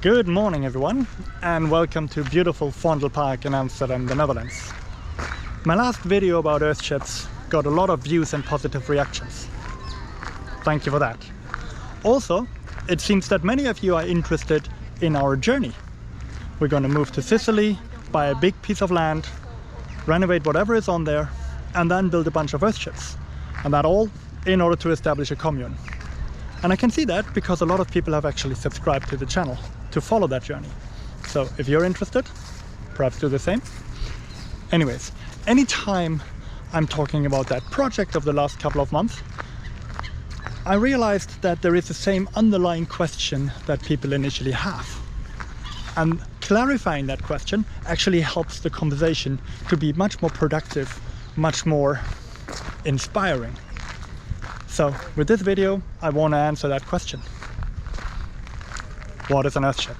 Good morning everyone, and welcome to beautiful Vondel Park in Amsterdam, the Netherlands. My last video about Earthships got a lot of views and positive reactions. Thank you for that. Also, it seems that many of you are interested in our journey. We're going to move to Sicily, buy a big piece of land, renovate whatever is on there, and then build a bunch of Earthships. And that all in order to establish a commune. And I can see that because a lot of people have actually subscribed to the channel to follow that journey. So if you're interested, perhaps do the same. Anyways, anytime I'm talking about that project of the last couple of months, I realized that there is the same underlying question that people initially have. And clarifying that question actually helps the conversation to be much more productive, much more inspiring. So with this video, I want to answer that question. What is an Earthship?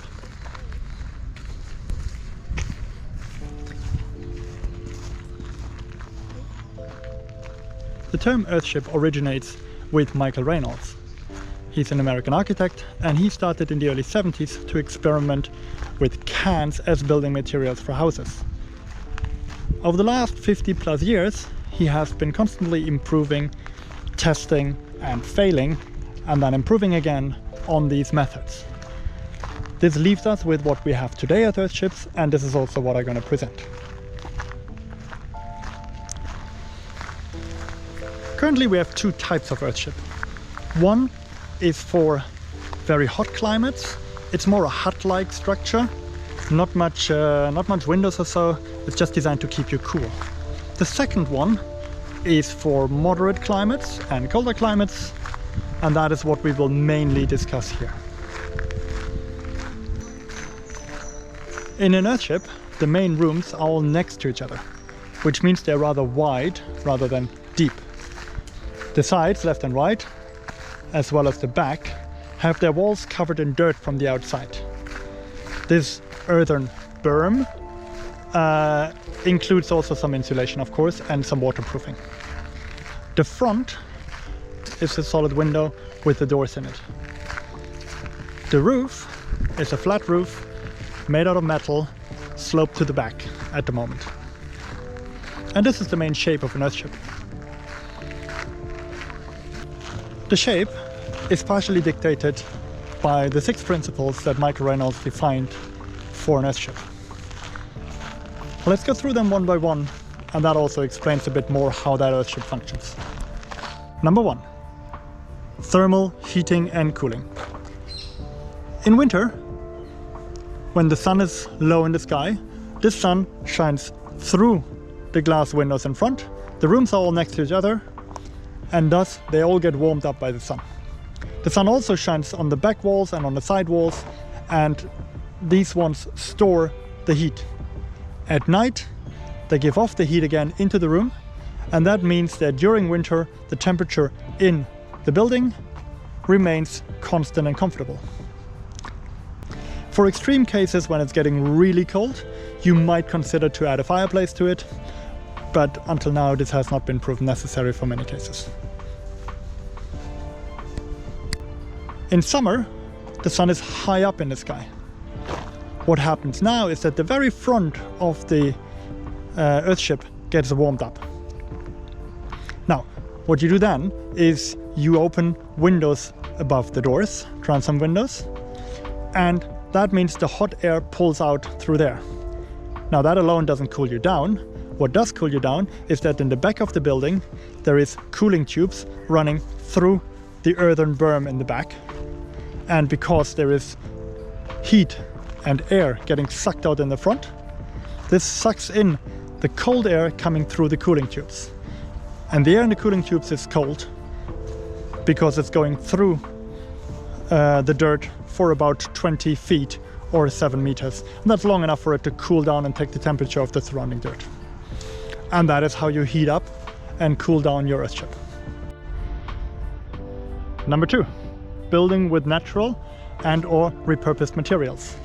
The term Earthship originates with Michael Reynolds. He's an American architect, and he started in the early 70s to experiment with cans as building materials for houses. Over the last 50 plus years, he has been constantly improving, testing and failing, and then improving again on these methods. This leaves us with what we have today at Earthships, and this is also what I'm going to present. Currently we have two types of Earthship. One is for very hot climates. It's more a hut-like structure, not much windows or so. It's just designed to keep you cool. The second one is for moderate climates and colder climates, and that is what we will mainly discuss here. In an Earthship, the main rooms are all next to each other, which means they're rather wide rather than deep. The sides, left and right, as well as the back, have their walls covered in dirt from the outside. This earthen berm includes also some insulation, of course, and some waterproofing. The front is a solid window with the doors in it. The roof is a flat roof made out of metal, sloped to the back at the moment. And this is the main shape of an Earthship. The shape is partially dictated by the 6 principles that Michael Reynolds defined for an Earthship. Let's go through them one by one, and that also explains a bit more how that Earthship functions. Number 1. Thermal heating and cooling. In winter, when the sun is low in the sky, this sun shines through the glass windows in front. The rooms are all next to each other, and thus they all get warmed up by the sun. The sun also shines on the back walls and on the side walls, and these ones store the heat. At night, they give off the heat again into the room, and that means that during winter, the temperature in the building remains constant and comfortable. For extreme cases, when it's getting really cold, you might consider to add a fireplace to it, but until now this has not been proven necessary for many cases. In summer, the sun is high up in the sky. What happens now is that the very front of the Earthship gets warmed up. Now, what you do then is you open windows above the doors, transom windows, and that means the hot air pulls out through there. Now that alone doesn't cool you down. What does cool you down is that in the back of the building there is cooling tubes running through the earthen berm in the back, and because there is heat and air getting sucked out in the front, this sucks in the cold air coming through the cooling tubes. And the air in the cooling tubes is cold because it's going through the dirt for about 20 feet or 7 meters. And that's long enough for it to cool down and take the temperature of the surrounding dirt. And that is how you heat up and cool down your Earthship. Number 2, building with natural and or repurposed materials.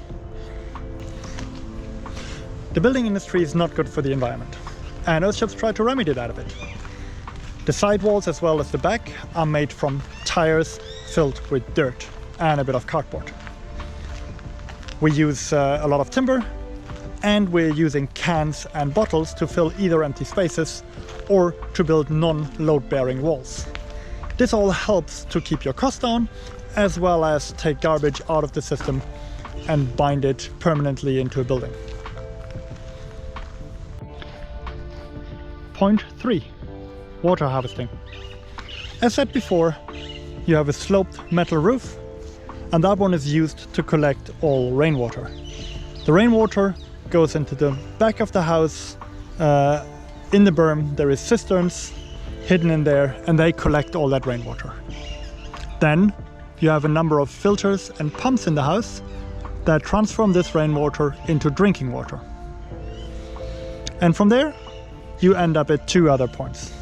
The building industry is not good for the environment, and Earthships try to remedy that a bit. The side walls as well as the back are made from tires filled with dirt and a bit of cardboard. We use a lot of timber, and we're using cans and bottles to fill either empty spaces or to build non-load bearing walls. This all helps to keep your costs down, as well as take garbage out of the system and bind it permanently into a building. Point 3. Water harvesting. As said before, you have a sloped metal roof, and that one is used to collect all rainwater. The rainwater goes into the back of the house. In the berm there is cisterns hidden in there, and they collect all that rainwater. Then you have a number of filters and pumps in the house that transform this rainwater into drinking water. And from there you end up at 2 other points.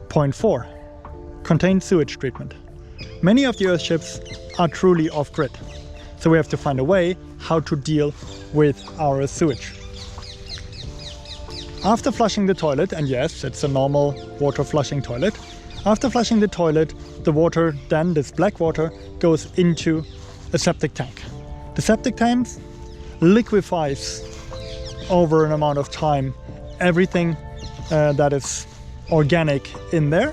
Point 4. Contained sewage treatment. Many of the Earthships are truly off-grid, so we have to find a way how to deal with our sewage. After flushing the toilet, and yes, it's a normal water flushing toilet, after flushing the toilet, the water, then this black water, goes into a septic tank. The septic tank liquefies over an amount of time everything that is organic in there,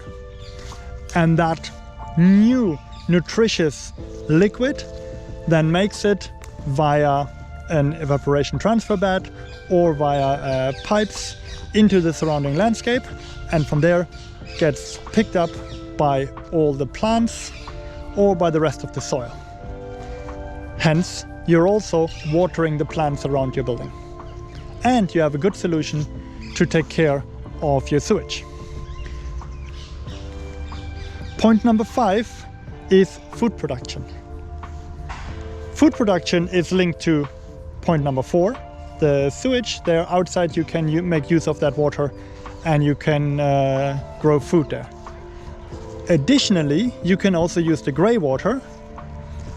and that new nutritious liquid then makes it via an evaporation transfer bed or via pipes into the surrounding landscape, and from there gets picked up by all the plants or by the rest of the soil. Hence, you're also watering the plants around your building, and you have a good solution to take care of your sewage. Point number 5 is food production. Food production is linked to point number 4, the sewage. There outside you can make use of that water, and you can grow food there. Additionally, you can also use the grey water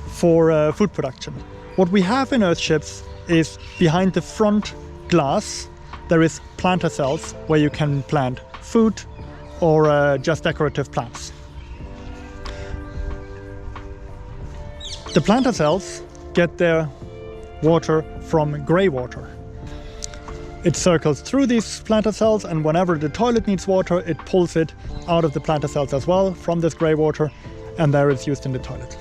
for food production. What we have in Earthships is behind the front glass there is planter cells where you can plant food or just decorative plants. The planter cells get their water from grey water. It circles through these planter cells, and whenever the toilet needs water, it pulls it out of the planter cells as well from this grey water, and there it's used in the toilet.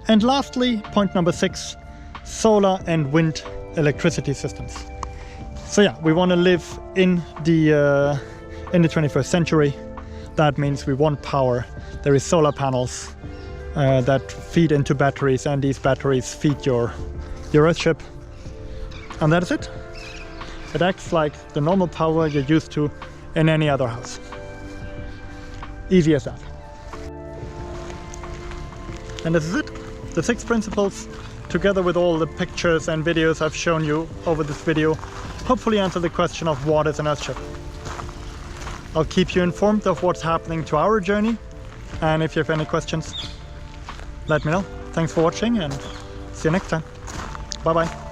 And lastly, point number 6, solar and wind electricity systems. So yeah, we want to live in the 21st century. That means we want power. There is solar panels that feed into batteries, and these batteries feed your Earthship, and that is it. It acts like the normal power you're used to in any other house. Easy as that. And this is it. The 6 principles, together with all the pictures and videos I've shown you over this video, hopefully answer the question of what is an Earthship. I'll keep you informed of what's happening to our journey, and if you have any questions, let me know. Thanks for watching, and see you next time. Bye bye.